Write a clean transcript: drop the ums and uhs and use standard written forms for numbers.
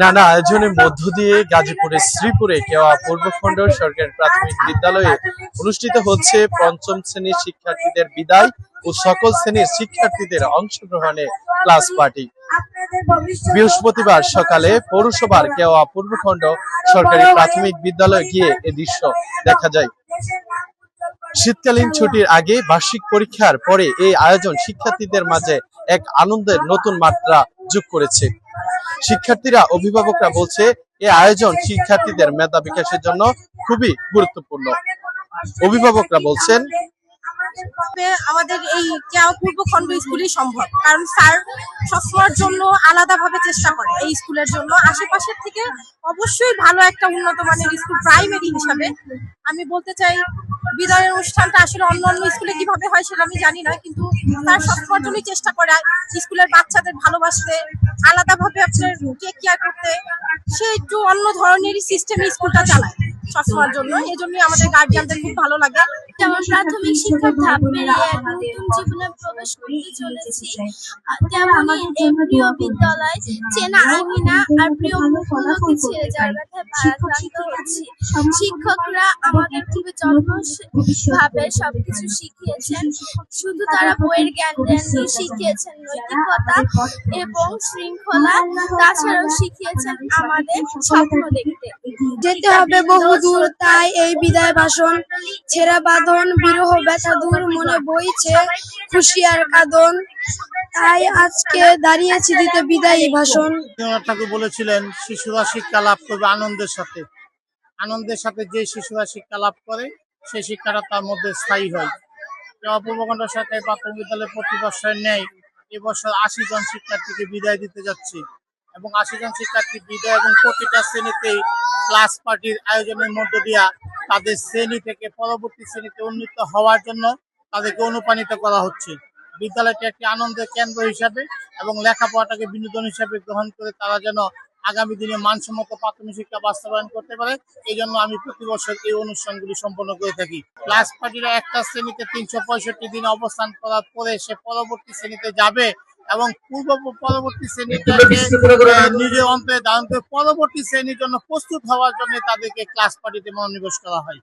নানা আয়োজনের মধ্য দিয়ে গাজীপুরের শ্রীপুরে কেওয়া পূর্বখণ্ড সরকারি প্রাথমিক বিদ্যালয়ে অনুষ্ঠিত হচ্ছে পঞ্চম শ্রেণীর শিক্ষার্থীদের বিদায় ও সকল শ্রেণীর শিক্ষার্থীদের অংশগ্রহণে ক্লাস পার্টি। বৃহস্পতিবার সকালে পৌরসভার কেওয়া পূর্বখণ্ড সরকারি প্রাথমিক বিদ্যালয়ে গিয়ে এ দৃশ্য দেখা যায়। শীতকালীন ছুটির আগে বার্ষিক পরীক্ষার পরে এই আয়োজন শিক্ষার্থীদের মাঝে এক আনন্দের নতুন মাত্রা যোগ করেছে। শিক্ষার্থীরা অভিভাবকরা বলছে এই আয়োজন শিক্ষার্থীদের মেধা বিকাশের জন্য খুবই গুরুত্বপূর্ণ। অভিভাবকরা বলছেন আমাদের এই কেওয়া পূর্বখণ্ড স্কুলই সম্ভব, কারণ স্যার সবসময়ের জন্য আলাদাভাবে চেষ্টা করে এই স্কুলের জন্য। আশেপাশের থেকে অবশ্যই ভালো একটা উন্নত মানের স্কুল প্রাইমারি হিসাবে। আমি বলতে চাই বিদায়ের অনুষ্ঠানটা আসলে অন্য অন্য স্কুলে কিভাবে হয় সেটা আমি জানি না, কিন্তু স্যার সবসময়ের জন্যই চেষ্টা করে স্কুলের বাচ্চাদের ভালোবাসতে, আলাদাভাবে আপনার টেক কেয়ার করতে। সে একটু অন্য ধরনেরই সিস্টেমে স্কুলটা চালায় সবসময়ের জন্য। এই জন্যই আমাদের গার্জিয়ানদের খুব ভালো লাগে। যেমন প্রাথমিক শিক্ষার ধাপ পেরিয়ে এক নতুন জীবনে প্রবেশ করতে চলেছি, তেমনই এই প্রিয় বিদ্যালয় চেনা আমিনা আর প্রিয় মুখগুলোকে ছেড়ে যাওয়ার ব্যথায় ভারাক্রান্ত হচ্ছি। শিক্ষকরা আমাদের খুবই যত্নভাবে সবকিছু শিখিয়েছেন। শুধু তারা বইয়ের জ্ঞান দেননি, শিখিয়েছেন নৈতিকতা এবং শৃঙ্খলা। তাছাড়াও শিখিয়েছেন আমাদের স্বপ্ন দেখতে। যেতে হবে বহুদূর, তাই এই বিদায় ভাষণ। ছেঁড়া বাঁধন, বিরহ ব্যথা দূর, মনে বইছে খুশি আর কাঁদন, তাই আজকে দাঁড়িয়েছি দিতে বিদায়ী ভাষণ। ঠাকুর বলেছিলেন শিশুরা শিক্ষা লাভ করবে আনন্দের সাথে। আনন্দের সাথে যে শিশুরা শিক্ষা লাভ করে সেই শিক্ষাটা তার মধ্যে স্থায়ী হয়। কেওয়া পূর্বখণ্ড সরকারি প্রাথমিক বিদ্যালয়ে প্রতি বছর নেই, এবছর ৮০ জন শিক্ষার্থীকে বিদায় দিতে যাচ্ছে এবং ৮০ জন শিক্ষার্থী বিদায় এবং প্রতিটা শ্রেণীতেই ক্লাস পার্টির আয়োজনের মধ্য দিয়া তাদের শ্রেণী থেকে পরবর্তী শ্রেণীতে উন্নীত হওয়ার জন্য তাদেরকে অনুপ্রাণিত করা হচ্ছে। বিদ্যালয়টি একটি আনন্দের কেন্দ্র হিসাবে এবং লেখাপড়াটাকে বিনোদন হিসাবে গ্রহণ করে তারা যেন আগামী দিনে মানসম্মত প্রাথমিক শিক্ষা বাস্তবায়ন করতে পারে, এই জন্য আমি প্রতি বছর এই অনুষ্ঠানগুলি সম্পন্ন করে থাকি। ক্লাস পার্টিরা একটা শ্রেণীতে ৩৬৫ দিন অবস্থান করার পরে সে পরবর্তী শ্রেণীতে যাবে এবং পরবর্তী শ্রেণীতে নিজের অন্তরে ধারণ করে পরবর্তী শ্রেণীর জন্য প্রস্তুত হওয়ার জন্য তাদেরকে ক্লাস পার্টিতে মনোনিবেশ করা হয়।